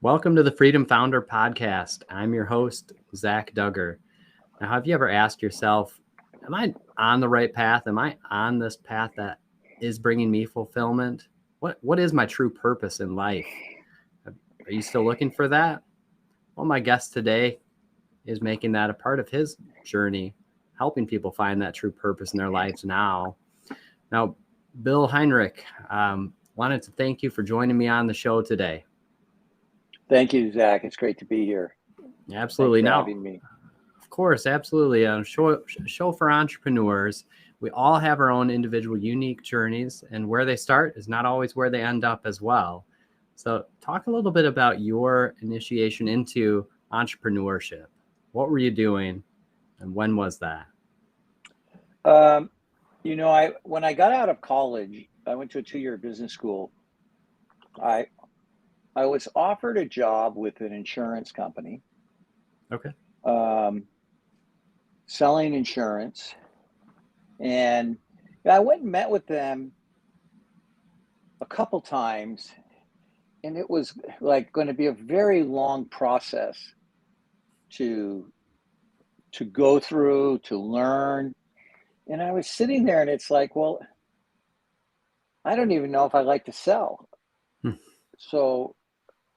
Welcome to the Freedom Founder Podcast. I'm your host, Zach Duggar. Now, have you ever asked yourself, am I on the right path? Am I on this path that is bringing me fulfillment? What is my true purpose in life? Are you still looking for that? Well, my guest today is making that a part of his journey, helping people find that true purpose in their lives now. Now, Bill Heinrich, wanted to thank you for joining me on the show today. Thank you, Zach. It's great to be here. Absolutely. Thanks for Now, having me. of course, absolutely. A show for entrepreneurs. We all have our own individual unique journeys, and where they start is not always where they end up as well. So talk a little bit about your initiation into entrepreneurship. What were you doing, and when was that? When I got out of college, I went to a 2-year business school. I was offered a job with an insurance company, Okay. selling insurance, and I went and met with them a couple times, and it was like going to be a very long process to go through, to learn. And I was sitting there and it's like, well, I don't even know if I like to sell. So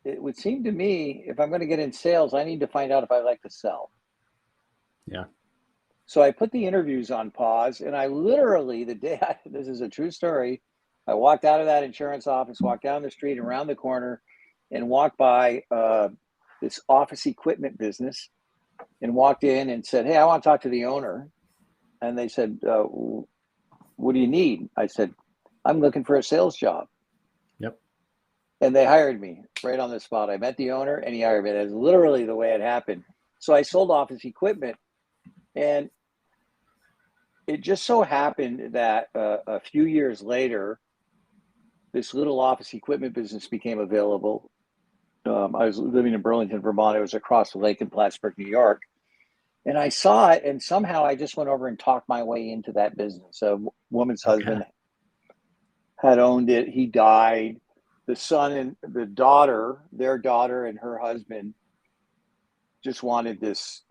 it would seem to me, if I'm going to get in sales, I need to find out if I like to sell. Yeah. So I put the interviews on pause, and I literally, this is a true story, I walked out of that insurance office, walked down the street, around the corner, and walked by this office equipment business, and walked in and said, "Hey, I want to talk to the owner." And they said, "What do you need?" I said, "I'm looking for a sales job." Yep. And they hired me right on the spot. I met the owner and he hired me. That's literally the way it happened. So I sold office equipment, and it just so happened that a few years later, this little office equipment business became available. I was living in Burlington, Vermont. It was across the lake in Plattsburgh, New York. And I saw it, and somehow I just went over and talked my way into that business. A woman's husband had owned it. He died. The son and the daughter, their daughter and her husband, just wanted this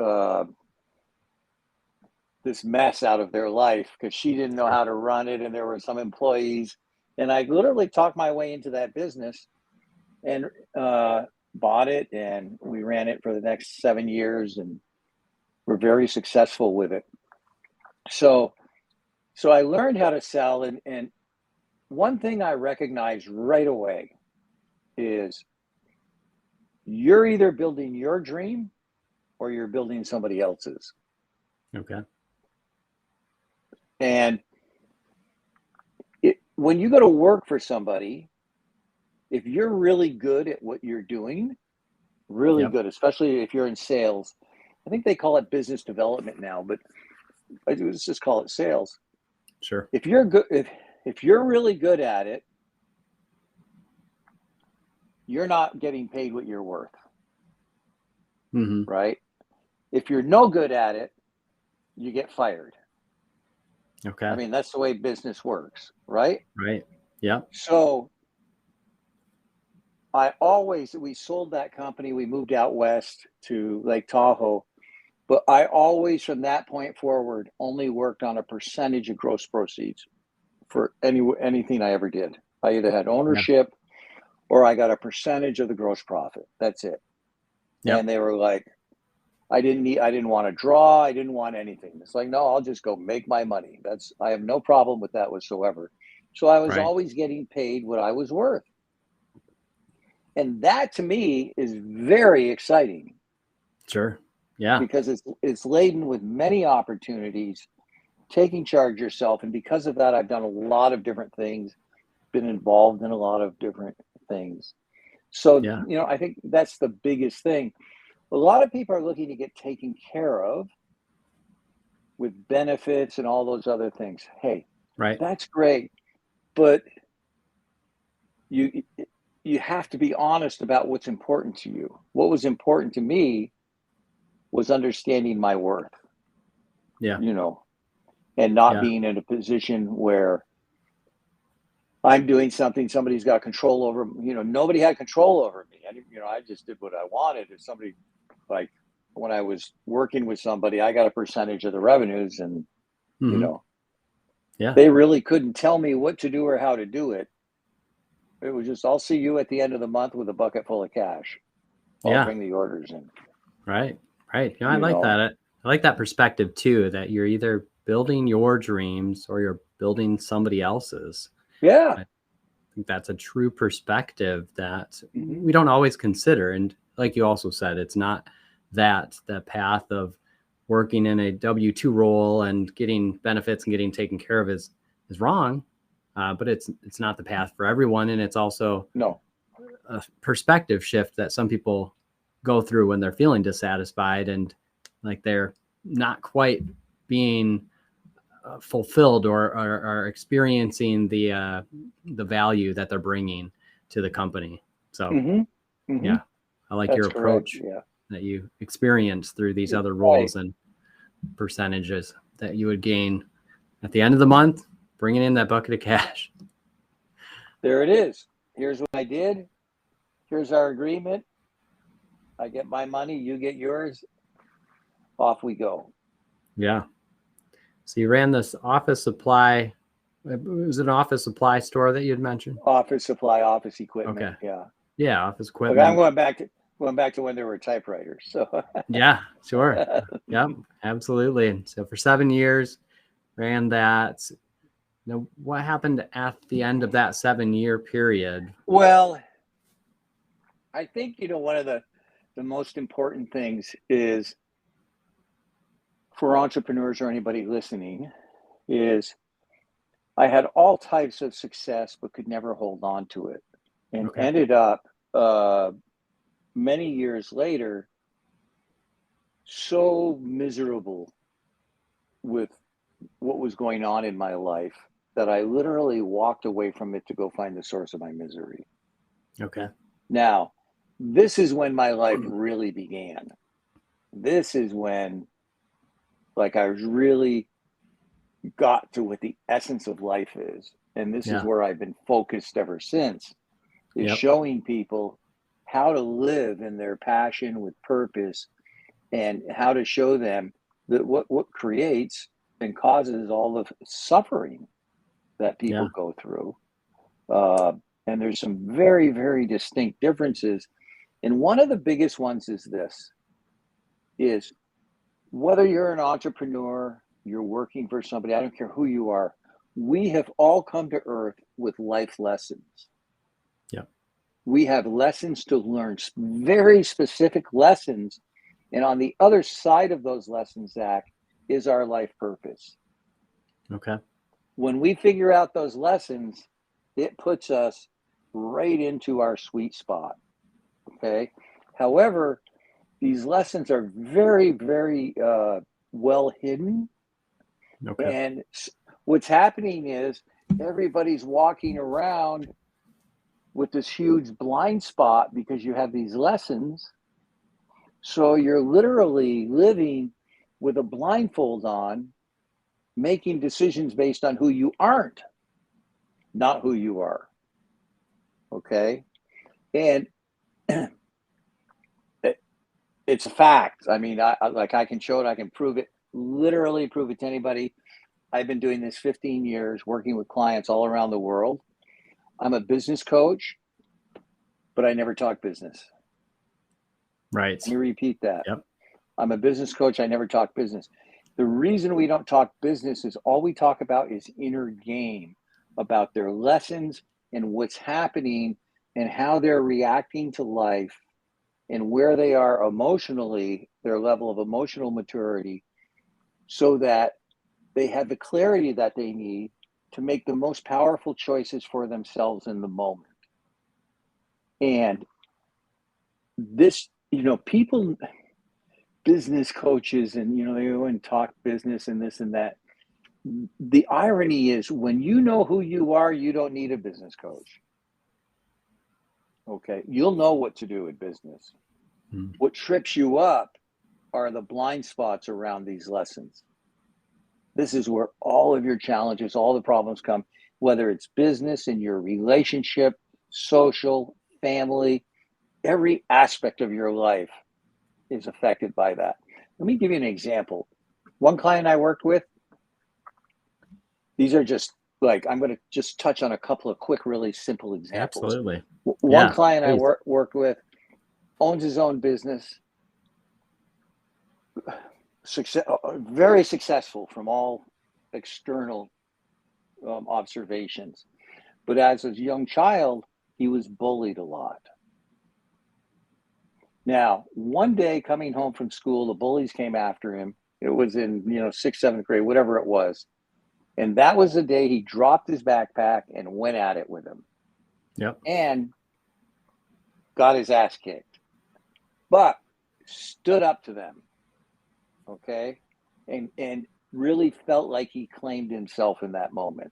mess out of their life because she didn't know how to run it, and there were some employees. And I literally talked my way into that business and bought it, and we ran it for the next 7 years, and we're very successful with it. So I learned how to sell, and one thing I recognized right away is you're either building your dream or you're building somebody else's. Okay. And when you go to work for somebody, if you're really good at what you're doing, really good, especially if you're in sales, I think they call it business development now, but let's just call it sales. Sure. If you're good, if you're really good at it, you're not getting paid what you're worth. Mm-hmm. Right? If you're no good at it, you get fired. Okay. I mean, that's the way business works, right? Right. Yeah. So we sold that company. We moved out west to Lake Tahoe, but I always, from that point forward, only worked on a percentage of gross proceeds for anything I ever did. I either had ownership or I got a percentage of the gross profit. That's it. Yep. And they were like, I didn't want to draw. I didn't want anything. It's like, no, I'll just go make my money. I have no problem with that whatsoever. So I was always getting paid what I was worth. And that to me is very exciting. Sure. Yeah. Because it's laden with many opportunities, taking charge of yourself. And because of that, I've done a lot of different things, been involved in a lot of different things. So, I think that's the biggest thing. A lot of people are looking to get taken care of with benefits and all those other things. Hey, that's great. But you have to be honest about what's important to you. What was important to me was understanding my worth. Yeah. And not being in a position where I'm doing something, somebody's got control over, nobody had control over me. I just did what I wanted. If somebody, like when I was working with somebody, I got a percentage of the revenues, and, Mm-hmm. Yeah. they really couldn't tell me what to do or how to do it. It was just, I'll see you at the end of the month with a bucket full of cash. I'll bring the orders in. Right. I like that. I like that perspective too, that you're either building your dreams or you're building somebody else's. Yeah. I think that's a true perspective that we don't always consider. And like you also said, it's not that the path of working in a W-2 role and getting benefits and getting taken care of is wrong. But it's not the path for everyone. And it's also a perspective shift that some people go through when they're feeling dissatisfied and like they're not quite being fulfilled or experiencing the value that they're bringing to the company. So yeah, I like your approach that you experience through these other roles and percentages that you would gain at the end of the month, bringing in that bucket of cash. There it is. Here's what I did. Here's our agreement. I get my money, you get yours. Off we go. Yeah. So you ran this office supply. It was an office supply store that you had mentioned. Office supply, office equipment. Okay. Yeah. Yeah, office equipment. Look, I'm going back to when there were typewriters. So yeah, sure. Yep, absolutely. So for 7 years, ran that. Now, what happened at the end of that 7-year period? Well, I think one of the most important things is for entrepreneurs or anybody listening is I had all types of success, but could never hold on to it, and ended up many years later so miserable with what was going on in my life that I literally walked away from it to go find the source of my misery. Okay. Now, this is when my life really began. This is when, like, I really got to what the essence of life is. And this is where I've been focused ever since, is showing people how to live in their passion with purpose, and how to show them that what creates and causes all the suffering that people go through. And there's some very, very distinct differences. And one of the biggest ones is this, is whether you're an entrepreneur, you're working for somebody, I don't care who you are, we have all come to earth with life lessons. Yeah. We have lessons to learn, very specific lessons. And on the other side of those lessons, Zach, is our life purpose. Okay. When we figure out those lessons, it puts us right into our sweet spot. Okay. However, these lessons are very, very well hidden. Okay. And what's happening is everybody's walking around with this huge blind spot because you have these lessons. So you're literally living with a blindfold on, making decisions based on who you aren't, not who you are. Okay. And it's a fact. I mean, I can show it, I can prove it, literally prove it to anybody. I've been doing this 15 years, working with clients all around the world. I'm a business coach, but I never talk business. Right. Let me repeat that. Yep. I'm a business coach. I never talk business. The reason we don't talk business is all we talk about is inner game, about their lessons and what's happening and how they're reacting to life and where they are emotionally, their level of emotional maturity, so that they have the clarity that they need to make the most powerful choices for themselves in the moment. And this, people, business coaches, and, they go and talk business and this and that. The irony is, when you know who you are, you don't need a business coach. Okay. You'll know what to do in business. What trips you up are the blind spots around these lessons. This is where all of your challenges, all the problems come. whether it's business, in your relationship, social, family, every aspect of your life is affected by that. Let me give you an example. One client I worked with, these are just like, I'm going to just touch on a couple of quick, really simple examples. Absolutely. One client please. I worked with owns his own business, very successful from all external observations. But as a young child, he was bullied a lot. Now, one day coming home from school, the bullies came after him. It was in, sixth, seventh grade, whatever it was. And that was the day he dropped his backpack and went at it with him. Yep. And got his ass kicked, but stood up to them. Okay. And really felt like he claimed himself in that moment.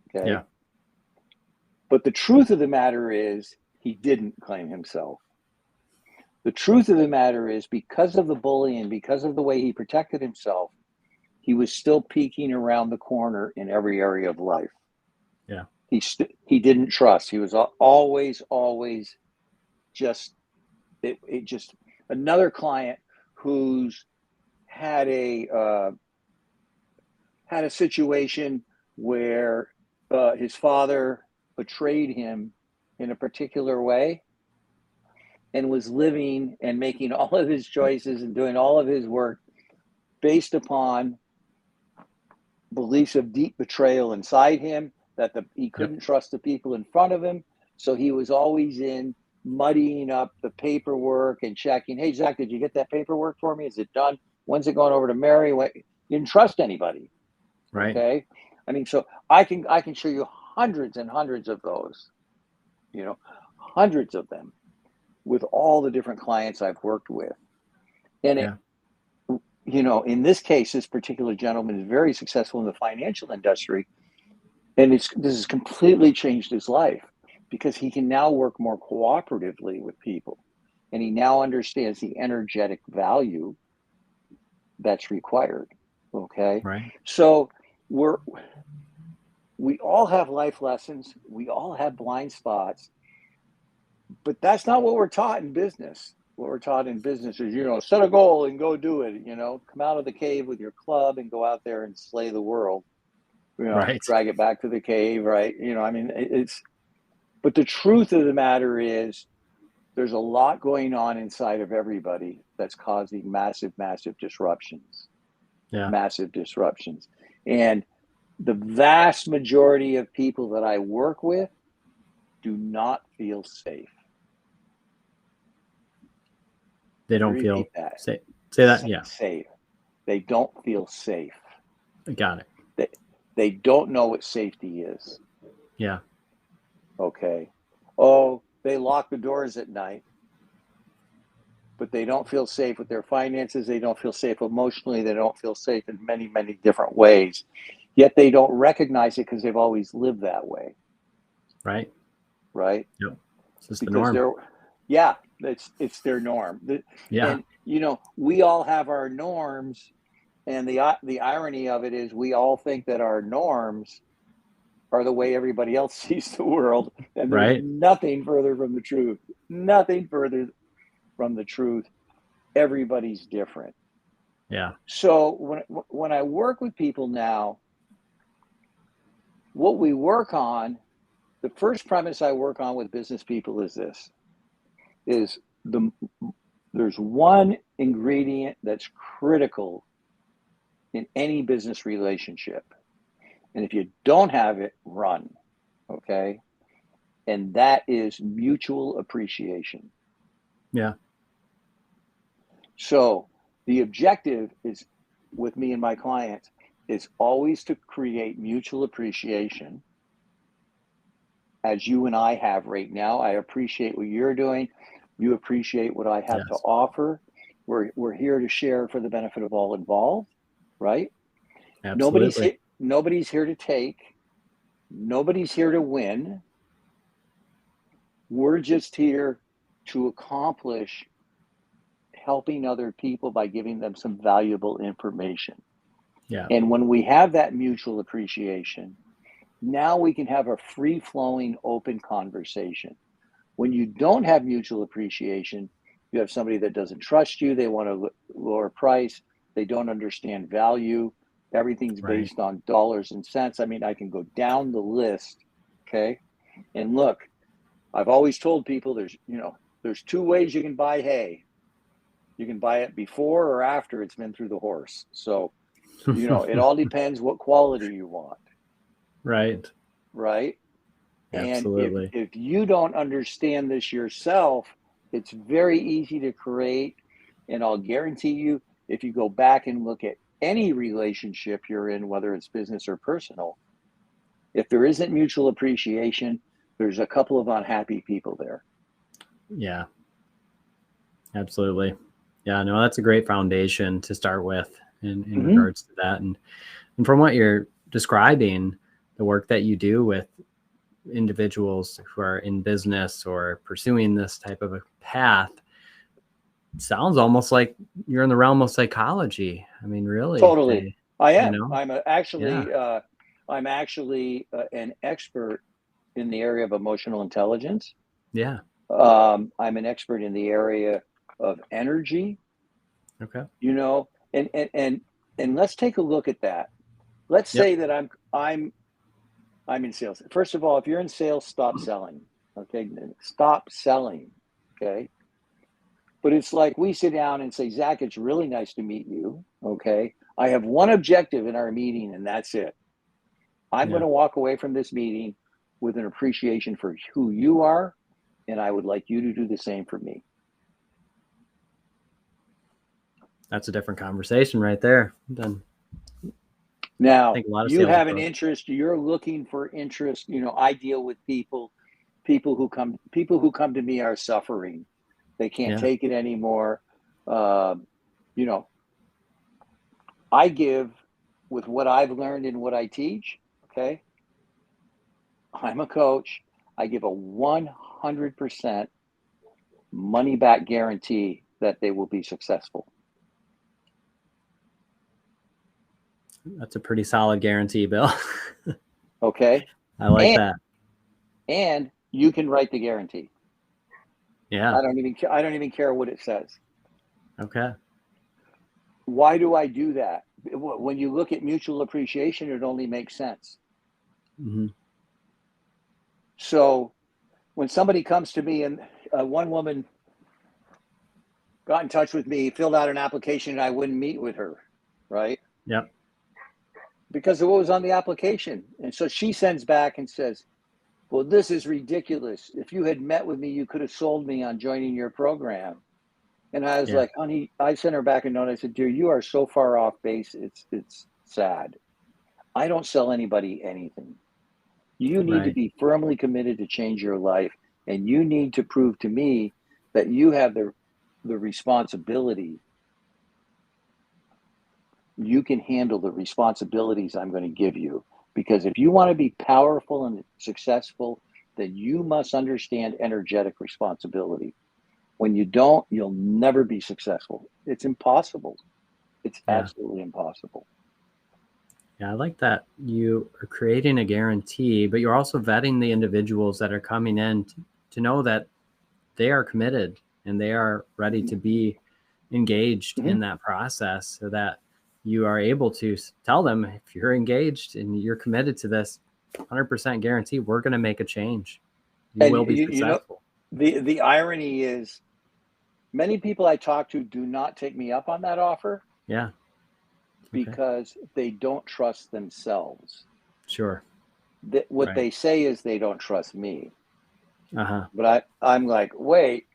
Okay. Yeah. But the truth of the matter is he didn't claim himself. The truth of the matter is, because of the bullying, because of the way he protected himself, he was still peeking around the corner in every area of life. Yeah. He didn't trust. He was always just another client who's had a situation where his father betrayed him in a particular way, and was living and making all of his choices and doing all of his work based upon beliefs of deep betrayal inside him, that he couldn't trust the people in front of him. So he was always in muddying up the paperwork and checking, hey, Zach, did you get that paperwork for me? Is it done? When's it going over to Mary? You didn't trust anybody. Right. Okay. I mean, so I can show you hundreds and hundreds of those, hundreds of them, with all the different clients I've worked with. And in this case, this particular gentleman is very successful in the financial industry. And this has completely changed his life, because he can now work more cooperatively with people. And he now understands the energetic value that's required. Okay. Right. So we all have life lessons. We all have blind spots. But that's not what we're taught in business. What we're taught in business is, set a goal and go do it. Come out of the cave with your club and go out there and slay the world. Right. Drag it back to the cave, right? But the truth of the matter is, there's a lot going on inside of everybody that's causing massive, massive disruptions. Yeah. Massive disruptions. And the vast majority of people that I work with do not feel safe. They don't feel safe. Say that. Yeah. Safe. They don't feel safe. Got it. They don't know what safety is. Yeah. Okay. Oh, they lock the doors at night, but they don't feel safe with their finances. They don't feel safe emotionally. They don't feel safe in many, many different ways. Yet they don't recognize it because they've always lived that way. Right. Right. Yep. It's just the norm. It's their norm. Yeah. And we all have our norms, and the irony of it is, we all think that our norms are the way everybody else sees the world, and there's nothing further from the truth. Nothing further from the truth. Everybody's different. Yeah. So when I work with people now, what we work on, the first premise I work on with business people is this: there's one ingredient that's critical in any business relationship. And if you don't have it, run. Okay. And that is mutual appreciation. Yeah. So the objective is, with me and my clients, is always to create mutual appreciation, as you and I have right now. I appreciate what you're doing. You appreciate what I have to offer. We're here to share for the benefit of all involved, right? Absolutely. Nobody's here to take. Nobody's here to win. We're just here to accomplish helping other people by giving them some valuable information. Yeah. And when we have that mutual appreciation, Now we can have a free-flowing, open conversation. When you don't have mutual appreciation, you have somebody that doesn't trust you. They want a lower price. They don't understand value. Everything's Right. based on dollars and cents. I mean, I can go down the list. Okay. And look, I've always told people there's two ways you can buy hay. You can buy it before or after it's been through the horse. So, it all depends what quality you want. Right. Right. And Absolutely. if you don't understand this yourself, it's very easy to create. And I'll guarantee you, if you go back and look at any relationship you're in, whether it's business or personal, if there isn't mutual appreciation, there's a couple of unhappy people there. Yeah. Absolutely. Yeah, no, that's a great foundation to start with in regards to that. And from what you're describing, the work that you do with individuals who are in business or pursuing this type of a path, sounds almost like you're in the realm of psychology. I mean, really, Totally. I you am. know, I'm actually an expert in the area of emotional intelligence. yeah. I'm an expert in the area of energy, Okay. and let's take a look at that. Let's Yep. say that I'm in sales. First of all, if you're in sales, stop selling. Okay, stop selling. Okay, but it's like we sit down and say, Zach, it's really nice to meet you. Okay, I have one objective in our meeting, and that's it. I'm going Yeah. to walk away from this meeting with an appreciation for who you are, and I would like you to do the same for me. That's a different conversation right there. Then I Now, think a lot of you sales have an approach. interest, you're looking for interest. I deal with people who come to me are suffering. They can't Yeah. take it anymore. Uh, you know, I give with what I've learned and what I teach. Okay. I'm a coach. I give a 100% money back guarantee that they will be successful. That's a pretty solid guarantee, Bill. Okay. I like And, that. and you can write the guarantee. Yeah. I don't even care what it says. Okay. Why do I do that? When you look at mutual appreciation, it only makes sense. Mm-hmm. So when somebody comes to me, and one woman got in touch with me, filled out an application, and I wouldn't meet with her, right? Yep. Because of what was on the application. And so she sends back and says, well, this is ridiculous. If you had met with me, you could have sold me on joining your program. And I was Yeah. like, honey, I sent her back a note. I said, dear, you are so far off base. It's sad. I don't sell anybody anything. You need to Right. be firmly committed to change your life. And you need to prove to me that you have the responsibility. You can handle the responsibilities I'm going to give you. Because if you want to be powerful and successful, then you must understand energetic responsibility. When you don't, you'll never be successful. It's impossible. It's Yeah. absolutely impossible. Yeah. I like that you are creating a guarantee, but you're also vetting the individuals that are coming in to know that they are committed and they are ready to be engaged Mm-hmm. in that process, so that you are able to tell them, if you're engaged and you're committed to this, 100% guarantee we're going to make a change. You And will be successful. the irony is, many people I talk to do not take me up on that offer Yeah. Okay. because they don't trust themselves. Sure. What Right. they say is they don't trust me. Uh-huh. But I'm like, wait,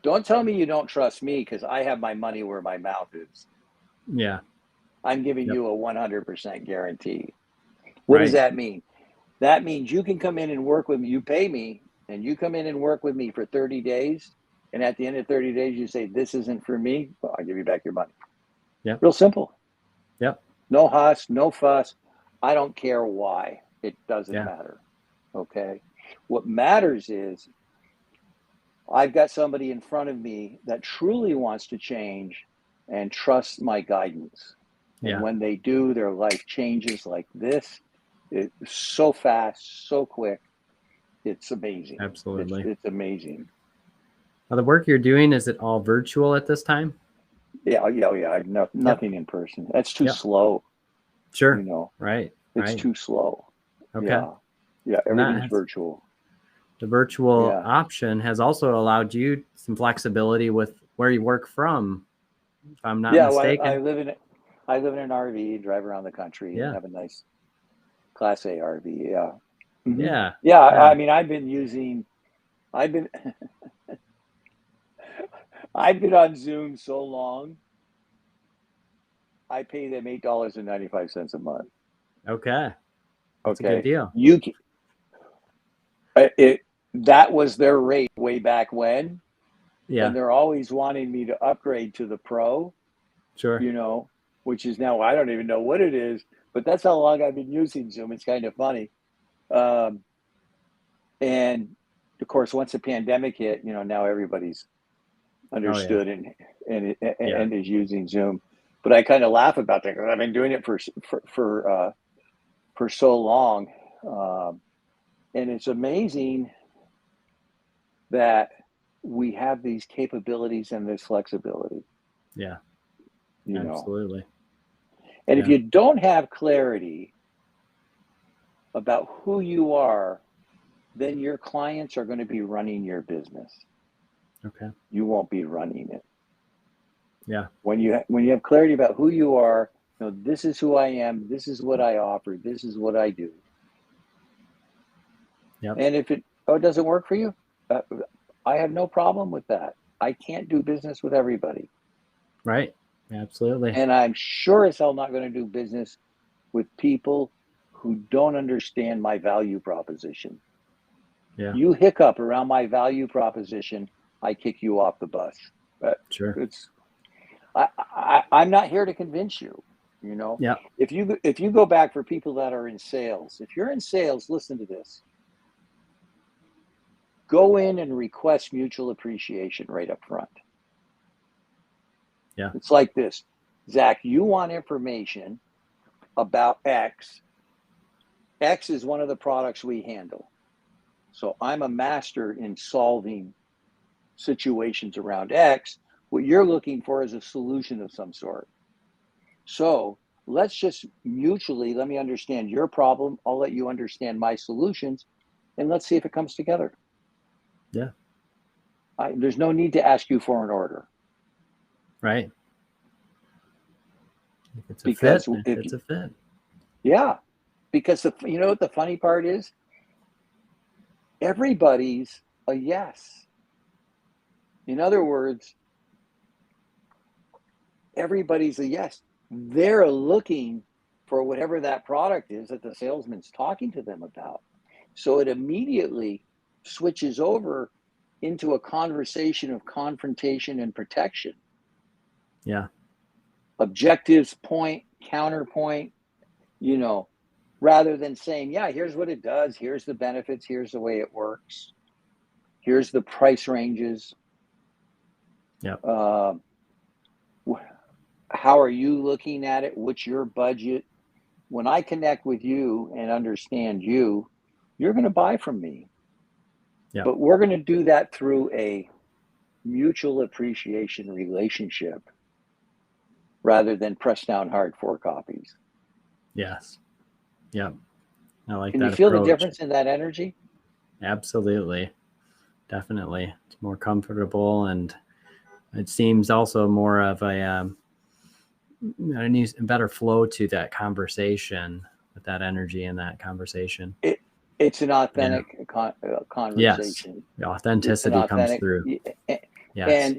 don't tell me you don't trust me, because I have my money where my mouth is. Yeah. I'm giving Yep. you a 100% guarantee. What does Right. that mean? That means you can come in and work with me. You pay me, and you come in and work with me for 30 days. And at the end of 30 days, you say, this isn't for me. Well, I'll give you back your money. Yep. Real simple. Yep. No huss, no fuss. I don't care why. It doesn't Yeah. matter. Okay. What matters is I've got somebody in front of me that truly wants to change and trusts my guidance. And Yeah. when they do, their life changes like this. It's so fast, so quick. It's amazing. Absolutely. It's amazing. Now, the work you're doing, is it all virtual at this time? Yeah. No, nothing in person. That's too Yep. slow. Sure. You know, Right. it's too slow. Okay. Yeah. Everything's virtual. The virtual option has also allowed you some flexibility with where you work from, if I'm not mistaken. Well, I live in an RV, drive around the country, and have a nice Class A RV. Yeah. Mm-hmm. Yeah. I mean, I've been on Zoom so long. I pay them $8.95 a month. Okay. That's a good deal. That was their rate way back when. Yeah. And they're always wanting me to upgrade to the Pro. Sure. You know, which is now, I don't even know what it is, but that's how long I've been using Zoom. It's kind of funny. And of course, once the pandemic hit, you know, now everybody's understood and is using Zoom. But I kind of laugh about that because I've been doing it for so long, and it's amazing that we have these capabilities and this flexibility. Yeah, you absolutely. Know? And if you don't have clarity about who you are, then your clients are going to be running your business. Okay. You won't be running it. Yeah. When you have clarity about who you are, you know, this is who I am, this is what I offer, this is what I do. Yep. And if it doesn't work for you, I have no problem with that. I can't do business with everybody. Right. Absolutely. And I'm sure as hell not going to do business with people who don't understand my value proposition. Yeah. You hiccup around my value proposition, I kick you off the bus. Sure. I'm not here to convince you. You know, if you go back for people that are in sales, if you're in sales, listen to this. Go in and request mutual appreciation right up front. Yeah. It's like this. Zach, you want information about X. X is one of the products we handle. So I'm a master in solving situations around X. What you're looking for is a solution of some sort. So let's just mutually, let me understand your problem. I'll let you understand my solutions, and let's see if it comes together. Yeah. There's no need to ask you for an order. Right. If it's a fit, it's a fit. Yeah. Because you know what the funny part is? Everybody's a yes. In other words, everybody's a yes. They're looking for whatever that product is that the salesman's talking to them about. So it immediately switches over into a conversation of confrontation and protection. Yeah. Objectives, point, counterpoint, you know, rather than saying, yeah, here's what it does. Here's the benefits. Here's the way it works. Here's the price ranges. Yeah. How are you looking at it? What's your budget? When I connect with you and understand you, you're going to buy from me. Yeah. But we're going to do that through a mutual appreciation relationship rather than press down hard 4 copies. Yes. Yeah. I like that. Can you feel the difference in that energy? Absolutely. Definitely. It's more comfortable, and it seems also more of a better flow to that conversation with that energy in that conversation. It's an authentic conversation. Yes. The authenticity comes through. Yes.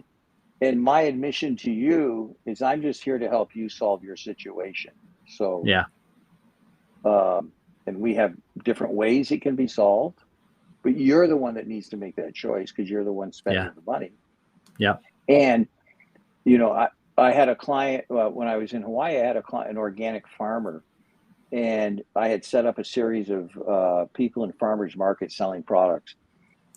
And my admission to you is I'm just here to help you solve your situation. So and we have different ways it can be solved, but you're the one that needs to make that choice because you're the one spending the money. Yeah. And you know, I had a client when I was in Hawaii. I had an organic farmer, and I had set up a series of people in farmers market selling products.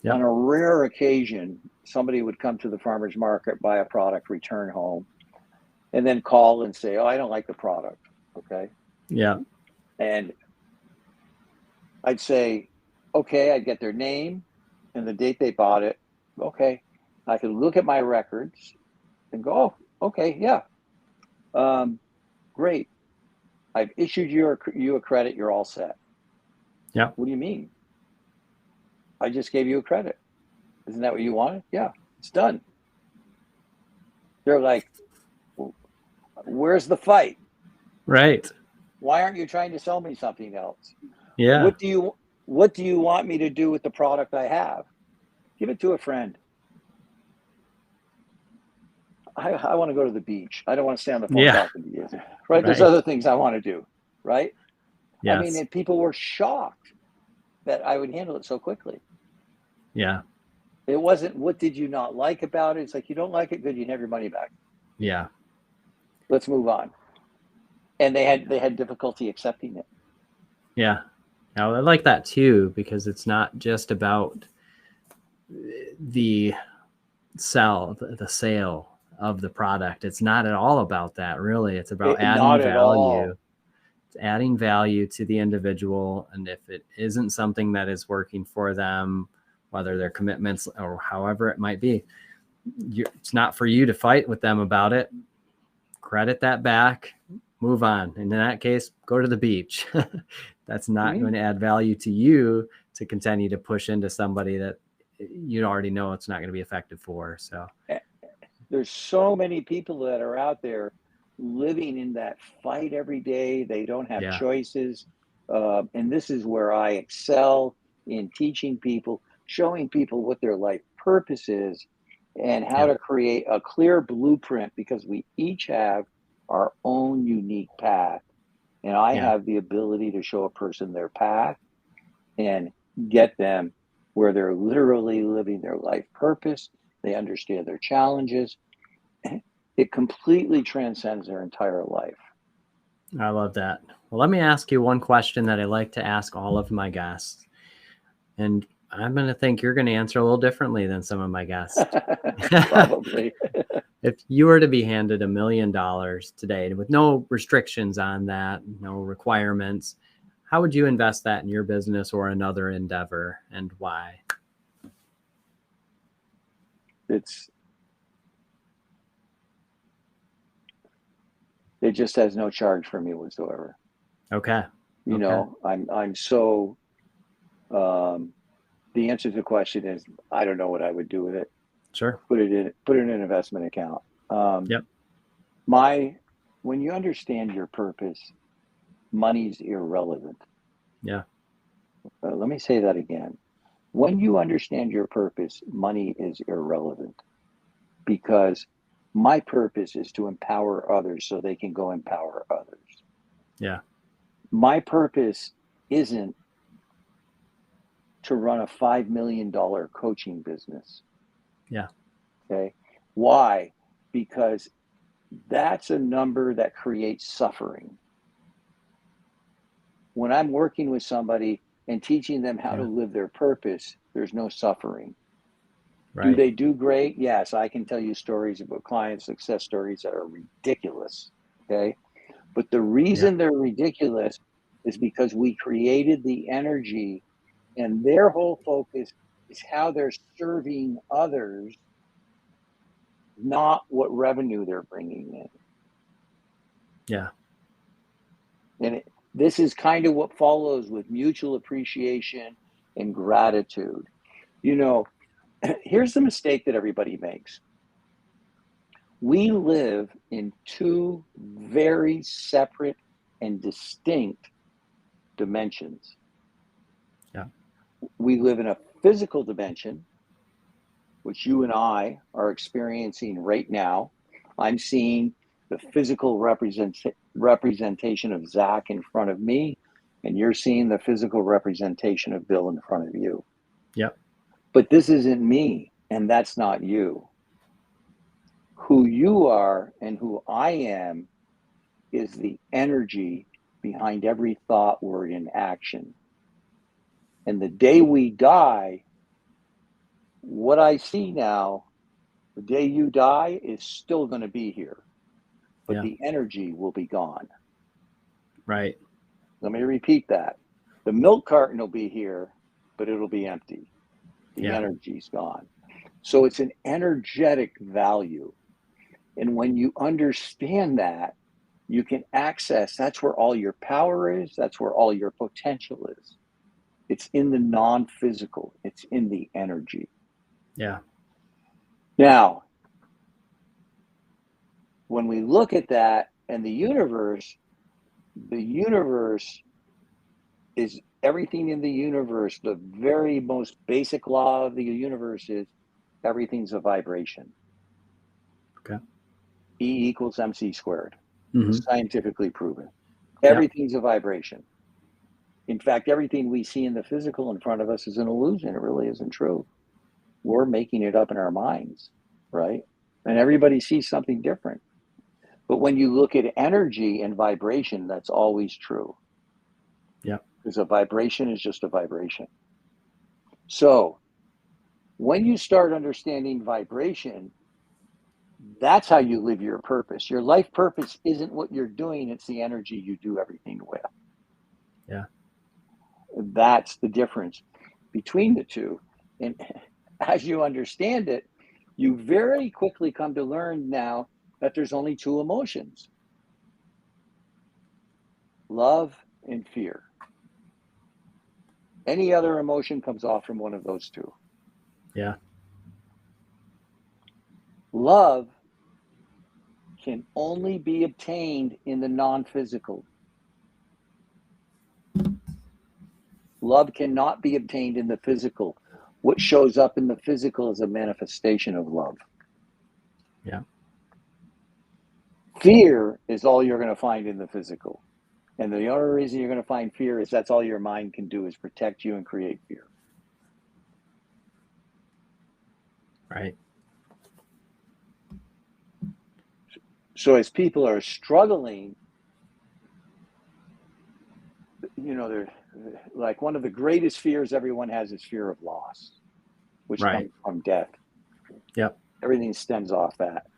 Yep. On a rare occasion, somebody would come to the farmers market, buy a product, return home, and then call and say, "Oh, I don't like the product." Okay. Yeah. And I'd say, okay, I'd get their name and the date they bought it. Okay. I could look at my records and go, oh, okay, yeah. Great. I've issued you a credit. You're all set. Yeah. What do you mean? I just gave you a credit. Isn't that what you wanted? Yeah, it's done. They're like, where's the fight? Right. Why aren't you trying to sell me something else? Yeah. What do you want me to do with the product I have? Give it to a friend. I want to go to the beach. I don't want to stay on the phone talking to you. Right? There's other things I want to do. Right? Yes. I mean, and people were shocked that I would handle it so quickly. Yeah. It wasn't, what did you not like about it? It's like, you don't like it, good, you can have your money back. Yeah. Let's move on. And they had difficulty accepting it. Yeah. Now, I like that too, because it's not just about the sale of the product. It's not at all about that, really. It's about adding value. It's adding value to the individual. And if it isn't something that is working for them, whether their commitments or however it might be, it's not for you to fight with them about it. Credit that back, move on. And in that case, go to the beach. That's not going to add value to you to continue to push into somebody that you already know it's not going to be effective for. So there's so many people that are out there living in that fight every day. They don't have choices. And this is where I excel in teaching people, showing people what their life purpose is and how to create a clear blueprint, because we each have our own unique path. And I have the ability to show a person their path and get them where they're literally living their life purpose. They understand their challenges. It completely transcends their entire life. I love that. Well, let me ask you one question that I like to ask all of my guests. And I'm going to think you're going to answer a little differently than some of my guests. Probably. If you were to be handed $1 million today with no restrictions on that, no requirements, how would you invest that in your business or another endeavor, and why? It just has no charge for me whatsoever. Okay. You know, I'm so, the answer to the question is, I don't know what I would do with it. Sure. Put it in an investment account. When you understand your purpose, money's irrelevant. Yeah. Let me say that again. When you understand your purpose, money is irrelevant, because my purpose is to empower others so they can go empower others. Yeah. My purpose isn't to run a $5 million coaching business. Yeah. Okay. Why? Because that's a number that creates suffering. When I'm working with somebody and teaching them how to live their purpose, there's no suffering. Right. Do they do great? Yes, I can tell you stories about client success stories that are ridiculous. Okay. But the reason they're ridiculous is because we created the energy, and their whole focus is how they're serving others, not what revenue they're bringing in. Yeah. And this is kind of what follows with mutual appreciation and gratitude. You know, here's the mistake that everybody makes. We live in two very separate and distinct dimensions. Yeah. We live in a physical dimension, which you and I are experiencing right now. I'm seeing the physical representation of Zach in front of me, and you're seeing the physical representation of Bill in front of you. Yep. But this isn't me, and that's not you. Who you are and who I am is the energy behind every thought, word, and action. And the day we die, what I see now, the day you die, is still going to be here, but the energy will be gone. Right. Let me repeat that. The milk carton will be here, but it'll be empty. The Yeah. energy's gone. So it's an energetic value. And when you understand that, you can access, that's where all your power is, that's where all your potential is. It's in the non-physical, it's in the energy. Yeah. Now, when we look at that and the universe is everything in the universe. The very most basic law of the universe is everything's a vibration. Okay. E equals mc squared. Mm-hmm. Scientifically proven. Yep. Everything's a vibration. In fact, everything we see in the physical in front of us is an illusion. It really isn't true. We're making it up in our minds, right? And everybody sees something different. But when you look at energy and vibration, that's always true. Yeah. Because a vibration is just a vibration. So when you start understanding vibration, that's how you live your purpose. Your life purpose isn't what you're doing, it's the energy you do everything with. Yeah. That's the difference between the two. And as you understand it, you very quickly come to learn now that there's only two emotions: love and fear. Any other emotion comes off from one of those two. Yeah. Love can only be obtained in the non-physical. Love cannot be obtained in the physical. What shows up in the physical is a manifestation of love. Yeah. Fear is all you're going to find in the physical. And the only reason you're going to find fear is that's all your mind can do, is protect you and create fear. Right. So as people are struggling, they're like, one of the greatest fears everyone has is fear of loss, which Right. comes from death. Yep. Everything stems off that.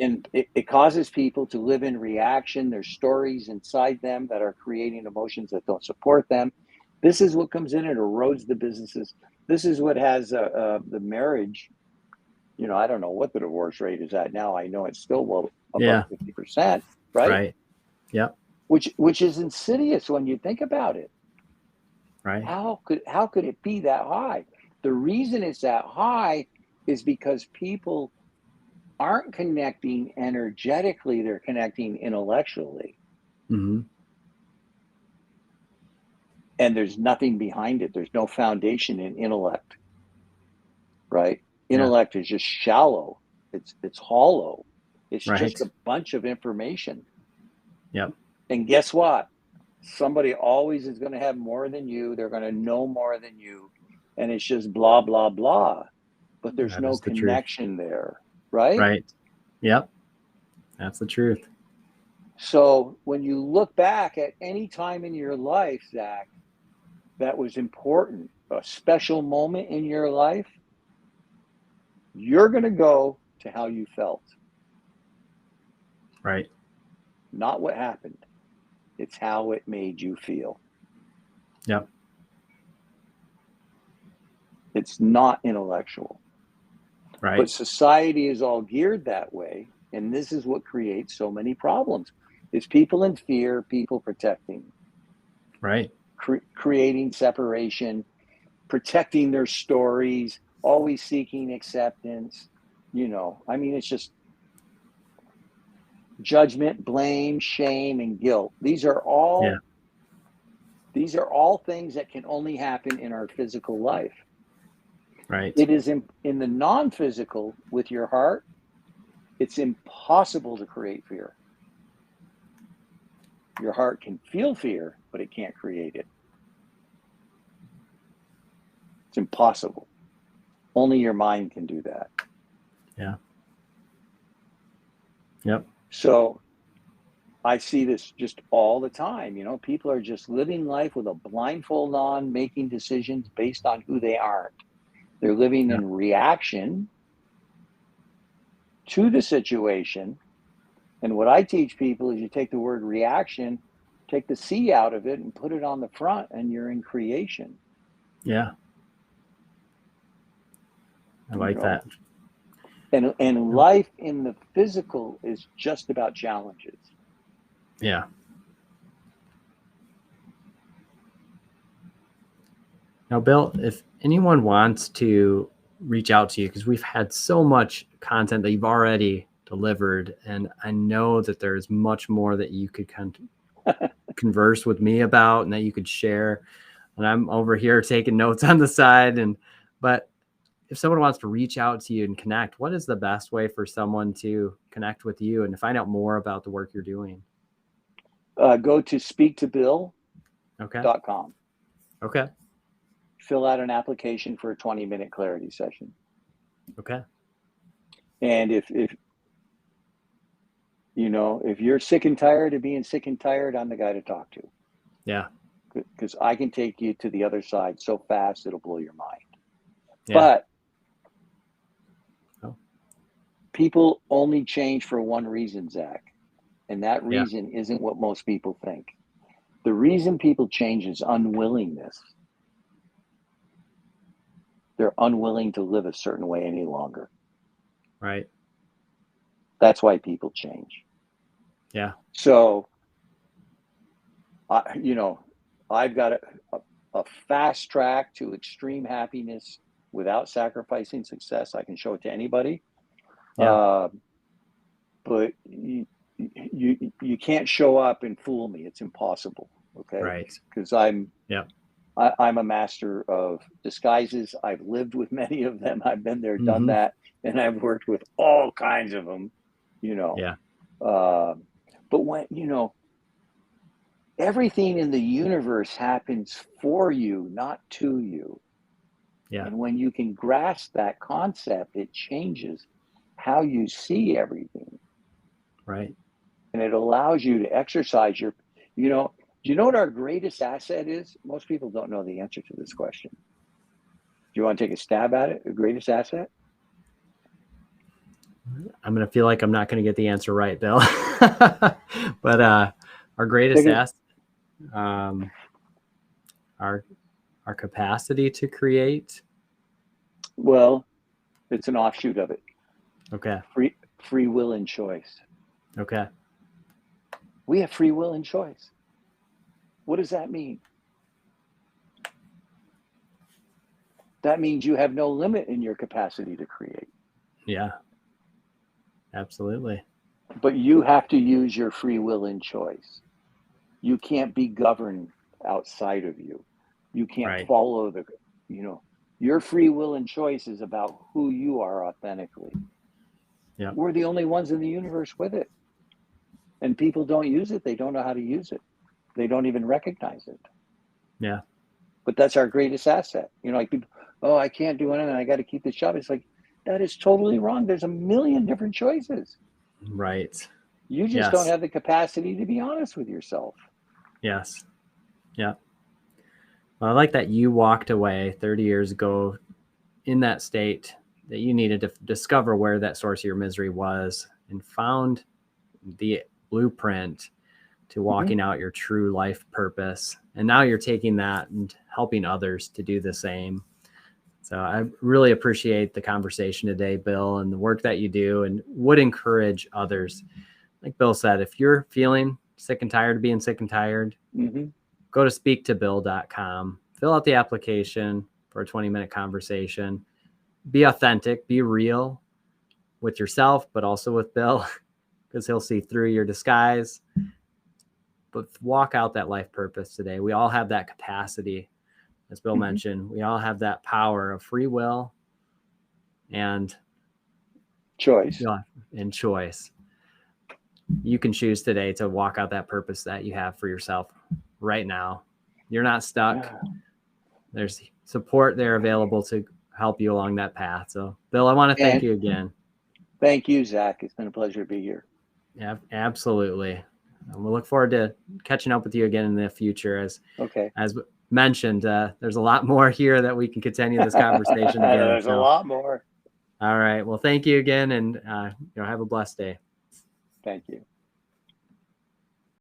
And it causes people to live in reaction. There's stories inside them that are creating emotions that don't support them. This is what comes in and erodes the businesses. This is what has the marriage. I don't know what the divorce rate is at now. I know it's still above 50%, right? Right. Yep. Which is insidious when you think about it. Right. How could it be that high? The reason it's that high is because people aren't connecting energetically, they're connecting intellectually. Mm-hmm. And there's nothing behind it. There's no foundation in intellect, right? Intellect is just shallow. It's hollow. It's just a bunch of information. Yep. And guess what? Somebody always is going to have more than you. They're going to know more than you. And it's just blah, blah, blah. But there's no connection there, right? Right. Yep. That's the truth. So when you look back at any time in your life, Zach, that was important, a special moment in your life, you're going to go to how you felt. Right. Not what happened. It's how it made you feel. Yep. It's not intellectual. Right. But society is all geared that way. And this is what creates so many problems. It's people in fear, people protecting. Right. Creating separation, protecting their stories, always seeking acceptance. It's just judgment, blame, shame, and guilt. These are all things that can only happen in our physical life. Right. It is in the non-physical, with your heart, it's impossible to create fear. Your heart can feel fear, but it can't create it. It's impossible. Only your mind can do that. Yeah. Yep. So I see this just all the time. People are just living life with a blindfold on, making decisions based on who they aren't. They're living in reaction to the situation. And what I teach people is you take the word reaction, Take the C out of it and put it on the front, and you're in creation. Yeah. I like that. And life in the physical is just about challenges. Yeah. Now, Bill, if anyone wants to reach out to you, because we've had so much content that you've already delivered, and I know that there's much more that you could converse with me about and that you could share. And I'm over here taking notes on the side. But if someone wants to reach out to you and connect, what is the best way for someone to connect with you and to find out more about the work you're doing? Go to speaktobill.com. Okay. Fill out an application for a 20-minute clarity session. Okay. And if you're sick and tired of being sick and tired, I'm the guy to talk to. Yeah. Because I can take you to the other side so fast it'll blow your mind. Yeah. But people only change for one reason, Zach. And that reason isn't what most people think. The reason people change is unwillingness. They're unwilling to live a certain way any longer. Right. That's why people change. Yeah. So, I've got a fast track to extreme happiness without sacrificing success. I can show it to anybody. Yeah. But you can't show up and fool me. It's impossible. Okay. Right. Because I'm a master of disguises. I've lived with many of them. I've been there, done that, and I've worked with all kinds of them. Yeah. But when everything in the universe happens for you, not to you. Yeah. And when you can grasp that concept, it changes how you see everything. Right. And it allows you to exercise do you know what our greatest asset is? Most people don't know the answer to this question. Do you want to take a stab at it? The greatest asset? I'm going to feel like I'm not going to get the answer right, Bill. But our greatest asset, our capacity to create. Well, it's an offshoot of it. Okay. Free will and choice. Okay. We have free will and choice. What does that mean? That means you have no limit in your capacity to create. Yeah. Absolutely. But you have to use your free will and choice. You can't be governed outside of you. You can't follow your free will and choice is about who you are authentically. Yeah. We're the only ones in the universe with it. And people don't use it. They don't know how to use it. They don't even recognize it. Yeah. But that's our greatest asset. Like people, I can't do anything. I got to keep this job. It's like, that is totally wrong. There's a million different choices. Right. You just don't have the capacity to be honest with yourself. Yes. Yeah. Well, I like that you walked away 30 years ago in that state that you needed to discover where that source of your misery was and found the blueprint to walking out your true life purpose. And now you're taking that and helping others to do the same. So I really appreciate the conversation today, Bill, and the work that you do, and would encourage others. Like Bill said, if you're feeling sick and tired of being sick and tired, go to speaktobill.com, fill out the application for a 20-minute conversation. Be authentic, be real with yourself, but also with Bill, because he'll see through your disguise. But walk out that life purpose today. We all have that capacity. As Bill mentioned, we all have that power of free will and choice. And choice. You can choose today to walk out that purpose that you have for yourself right now. You're not stuck. There's support there available to help you along that path. So, Bill, I want to thank you again. Thank you, Zach. It's been a pleasure to be here. Yeah, absolutely. And we'll look forward to catching up with you again in the future. As mentioned, there's a lot more here that we can continue this conversation again. There's a lot more. All right. Well, thank you again, and have a blessed day. Thank you.